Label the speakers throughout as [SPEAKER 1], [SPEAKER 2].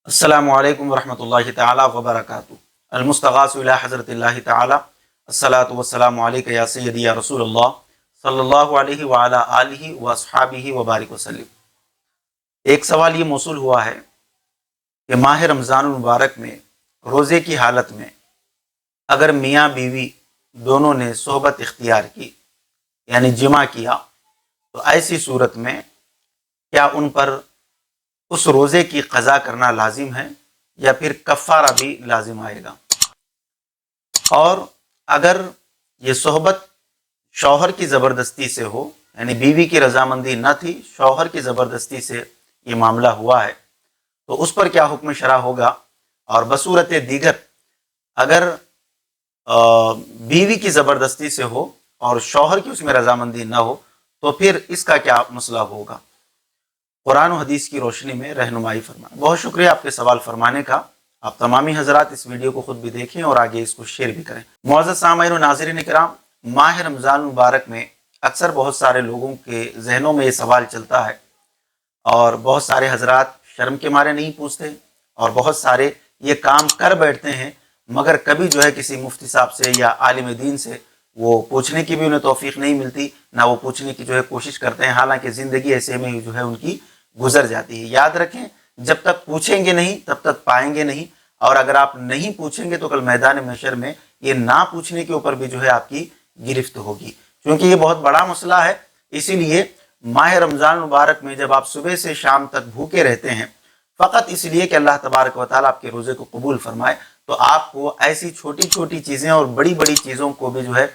[SPEAKER 1] अस्सलामु अलैकुम वरहमतुल्लाहि तआला वबरकातुहू। अलमुस्तगासु इला हज़रतिल्लाहि तआला अस्सलातु वस्सलामु अलैका या सय्यदी या रसूलल्लाह सल्लल्लाहु अलैहि व अला आलिहि व अस्हाबिहि व बारिक वसल्लम। एक सवाल ये मौसूल हुआ है कि माह रमज़ानुल मुबारक में रोज़े की हालत में अगर मियाँ बीवी दोनों ने सोहबत इख्तियार की यानी जिमा किया तो ऐसी सूरत में क्या उन पर उस रोज़े की क़ज़ा करना लाजिम है या फिर कफ़ारा भी लाजिम आएगा। और अगर ये सोहबत शौहर की ज़बरदस्ती से हो यानी बीवी की रजामंदी न थी, शौहर की ज़बरदस्ती से ये मामला हुआ है तो उस पर क्या हुक्म शरा होगा। और बसूरत दीगर अगर बीवी की ज़बरदस्ती से हो और शौहर की उसमें रजामंदी न हो तो फिर इसका क्या मसला होगा। कुरान और हदीस की रोशनी में रहनुमाई फरमाएं। बहुत शुक्रिया आपके सवाल फरमाने का। आप तमामी हजरात इस वीडियो को खुद भी देखें और आगे इसको शेयर भी करें। मुअज़्ज़ज़ सामईन और नाज़रीन किराम, माह रमज़ान मुबारक में अक्सर बहुत सारे लोगों के जहनों में ये सवाल चलता है और बहुत सारे हजरात शर्म के मारे नहीं पूछते और बहुत सारे ये काम कर बैठते हैं मगर कभी जो है किसी मुफ्ती साहब से या आलिम दीन से वो पूछने की भी उन्हें तौफीक नहीं मिलती, ना वो पूछने की जो है कोशिश करते हैं। हालांकि ज़िंदगी ऐसे में जो है उनकी गुजर जाती है। याद रखें, जब तक पूछेंगे नहीं तब तक पाएंगे नहीं, और अगर आप नहीं पूछेंगे तो कल मैदान महशर में ये ना पूछने के ऊपर भी जो है आपकी गिरफ्त होगी, क्योंकि ये बहुत बड़ा मसला है। इसीलिए माह रमज़ान मुबारक में जब आप सुबह से शाम तक भूखे रहते हैं फ़कत इसलिए कि अल्लाह तबारक व तआला आपके रोज़े को कबूल फरमाए, तो आपको ऐसी छोटी छोटी चीज़ें और बड़ी बड़ी चीज़ों को भी जो है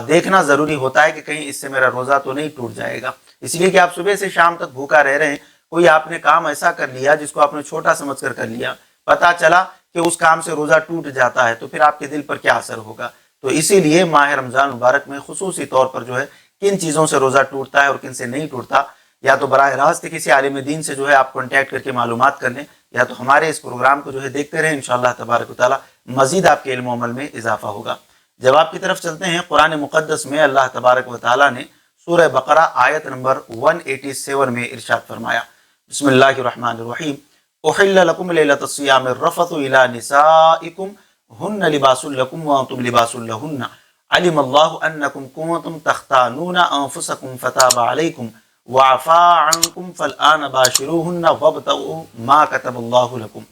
[SPEAKER 1] देखना ज़रूरी होता है कि कहीं इससे मेरा रोज़ा तो नहीं टूट जाएगा। इसलिए कि आप सुबह से शाम तक भूखा रह रहे हैं, कोई आपने काम ऐसा कर लिया जिसको आपने छोटा समझकर कर लिया, पता चला कि उस काम से रोज़ा टूट जाता है तो फिर आपके दिल पर क्या असर होगा। तो इसीलिए माह रमज़ान मुबारक में खुसूसी तौर पर जो है किन चीज़ों से रोज़ा टूटता है और किन से नहीं टूटता, या तो बराह रास्त किसी आलिम दीन से जो है आप कॉन्टैक्ट करके मालूमात कर लें, या तो हमारे इस प्रोग्राम को जो है देखते रहें। इंशाअल्लाह तबारक व तआला मज़ीद आपके इल्म अमल में इजाफा होगा। जवाब की तरफ चलते हैं। कुरान मुक़द्दस में अल्लाह तबारक व तआला ने सूरह बकरा आयत नंबर 187 में इरशाद फरमाया, बिस्मिल्लाहिर्रहमानिर्रहीम, उहिल्ल लकुम लैलतस सियामिर रफ़तु इला निसाइकुम हुन्ना लिबासुल लकुम व अंतुम लिबासुल लहुन्ना अलिमल्लाहु अन्नकुम कुंतुम तख्तानूना अनफुसकुम फताबा अलैकुम व अफ़ा अन्कुम फ़लआन बाशिरूहुन्ना वब्तगू मा कतबल्लाहु लकुम।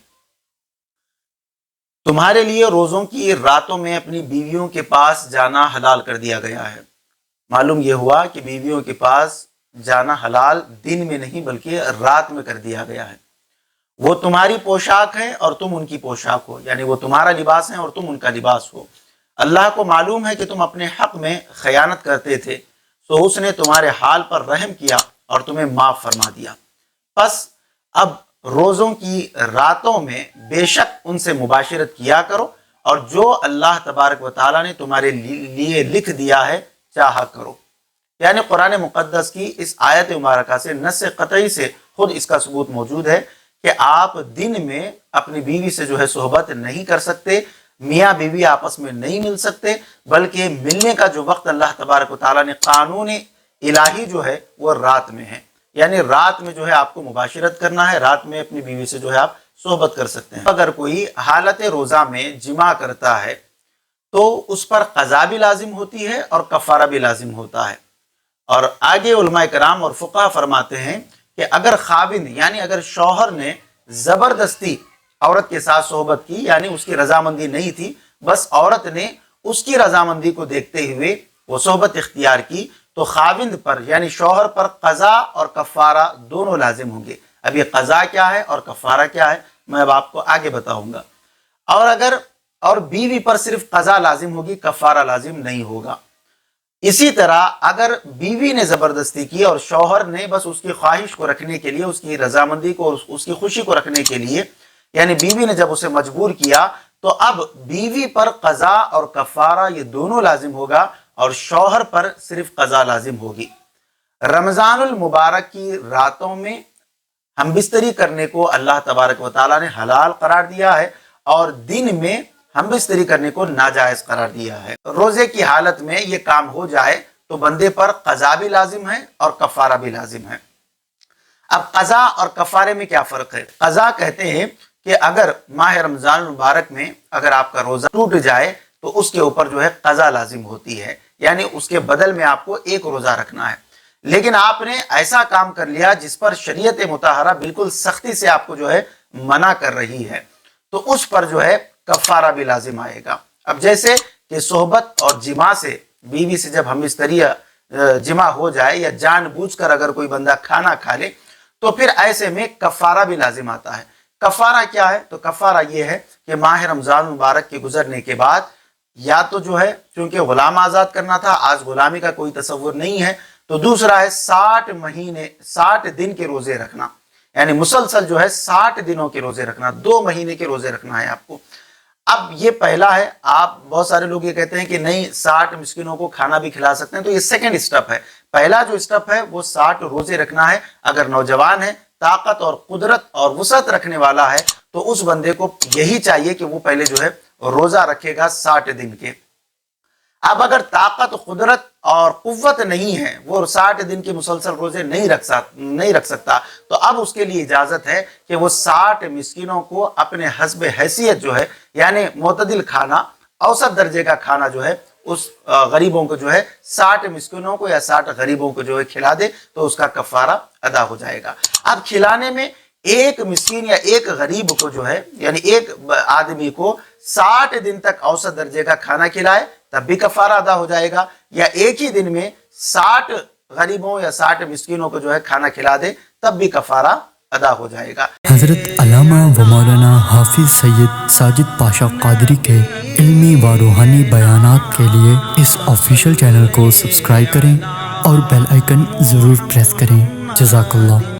[SPEAKER 1] तुम्हारे लिए रोज़ों की रातों में अपनी बीवियों के पास जाना हलाल कर दिया गया है। मालूम यह हुआ कि बीवियों के पास जाना हलाल दिन में नहीं बल्कि रात में कर दिया गया है। वो तुम्हारी पोशाक है और तुम उनकी पोशाक हो, यानी वो तुम्हारा लिबास है और तुम उनका लिबास हो। अल्लाह को मालूम है कि तुम अपने हक में खयानत करते थे, तो उसने तुम्हारे हाल पर रहम किया और तुम्हें माफ़ फरमा दिया। बस अब रोज़ों की रातों में बेशक उनसे मुबाशिरत किया करो और जो अल्लाह तबारक व तआला ने तुम्हारे लिए लिख दिया है चाहा करो। यानी कुरान मुक़द्दस की इस आयत मुबारका से नस्स क़तई से खुद इसका सबूत मौजूद है कि आप दिन में अपनी बीवी से जो है सोहबत नहीं कर सकते, मियाँ बीवी आपस में नहीं मिल सकते, बल्कि मिलने का जो वक्त अल्लाह तबारक व तआला ने कानून इलाही जो है वो रात में है। यानी रात में जो है आपको मुबाशिरत करना है, रात में अपनी बीवी से जो है आप सोहबत कर सकते हैं। अगर कोई हालत रोज़ा में जिमा करता है तो उस पर क़ज़ा भी लाजिम होती है और कफ़ारा भी लाजिम होता है। और आगे उलमा कराम और फ़ुक़हा फरमाते हैं कि अगर खाविंद यानी अगर शौहर ने ज़बरदस्ती औरत के साथ सोहबत की, यानी उसकी रजामंदी नहीं थी, बस औरत ने उसकी रजामंदी को देखते हुए वो सोहबत इख्तियार की, तो खाविंद पर यानी शौहर पर क़ज़ा और कफ़ारा दोनों लाजिम होंगे। अब ये क़ज़ा क्या है और कफ़ारा क्या है मैं अब आपको आगे बताऊंगा। और बीवी पर सिर्फ क़ज़ा लाजिम होगी, कफ़ारा लाजिम नहीं होगा। इसी तरह अगर बीवी ने ज़बरदस्ती की और शौहर ने बस उसकी ख्वाहिश को रखने के लिए, उसकी रजामंदी को, उसकी खुशी को रखने के लिए, यानी बीवी ने जब उसे मजबूर किया, तो अब बीवी पर क़ज़ा और कफ़ारा ये दोनों लाजिम होगा और शौहर पर सिर्फ क़ज़ा लाजिम होगी। रमज़ानुल मुबारक की रातों में हम बिस्तरी करने को अल्लाह तबारक व तआला ने हलाल करार दिया है और दिन में हम बिस्तरी करने को नाजायज़ करार दिया है। रोज़े की हालत में ये काम हो जाए तो बंदे पर क़ज़ा भी लाजिम है और कफ़ारा भी लाजिम है। अब क़ज़ा और कफ़ारे में क्या फ़र्क है। क़ज़ा कहते हैं کہ اگر ماہ رمضان المبارک میں اگر آپ کا روزہ ٹوٹ جائے تو اس کے اوپر جو ہے قضا لازم ہوتی ہے، یعنی اس کے بدل میں آپ کو ایک روزہ رکھنا ہے۔ لیکن آپ نے ایسا کام کر لیا جس پر شریعت مطہرہ بالکل سختی سے آپ کو جو ہے منع کر رہی ہے، تو اس پر جو ہے کفارہ بھی لازم آئے گا۔ اب جیسے کہ صحبت اور جماع سے، بیوی سے جب ہم مستری جماع ہو جائے یا جان بوجھ کر اگر کوئی بندہ کھانا کھا لے تو پھر ایسے میں کفارہ بھی لازم آتا ہے۔ کفارہ کیا ہے؟ تو کفارہ یہ ہے کہ ماہ رمضان مبارک کے گزرنے کے بعد یا تو جو ہے چونکہ غلام آزاد کرنا تھا، آج غلامی کا کوئی تصور نہیں ہے، تو دوسرا ہے 60 دن کے روزے رکھنا، یعنی مسلسل جو ہے 60 دنوں کے روزے رکھنا، 2 مہینے کے روزے رکھنا ہے آپ کو۔ اب یہ پہلا ہے، آپ بہت سارے لوگ یہ کہتے ہیں کہ نہیں 60 مسکینوں کو کھانا بھی کھلا سکتے ہیں، تو یہ سیکنڈ سٹیپ ہے۔ پہلا جو سٹیپ ہے وہ 60 روزے رکھنا ہے۔ اگر نوجوان ہے، طاقت اور قدرت اور وسعت رکھنے والا ہے تو اس بندے کو یہی چاہیے کہ وہ پہلے جو ہے روزہ رکھے گا 60 دن کے۔ اب اگر طاقت قدرت اور قوت نہیں ہے، وہ 60 دن کے مسلسل روزے نہیں رکھ سکتا، تو اب اس کے لیے اجازت ہے کہ وہ 60 مسکینوں کو اپنے حسب حیثیت جو ہے یعنی معتدل کھانا، اوسط درجے کا کھانا جو ہے اس غریبوں کو جو ہے 60 مسکینوں کو یا 60 غریبوں کو جو ہے کھلا دے تو اس کا کفارہ ادا ہو جائے گا۔ اب کھلانے میں ایک مسکین یا ایک غریب کو جو ہے یعنی ایک آدمی کو 60 دن تک اوسط درجے کا کھانا کھلائے تب بھی کفارہ ادا ہو جائے گا، یا ایک ہی دن میں 60 غریبوں یا 60 مسکینوں کو جو ہے کھانا کھلا دے تب بھی کفارہ ادا ہو جائے گا۔
[SPEAKER 2] حضرت علامہ و مولانا حافظ سید ساجد پاشا قادری کے علمی و روحانی بیانات کے لیے اس آفیشیل چینل کو سبسکرائب کریں اور بیل آئیکن ضرور پریس کریں۔ جزاک اللہ۔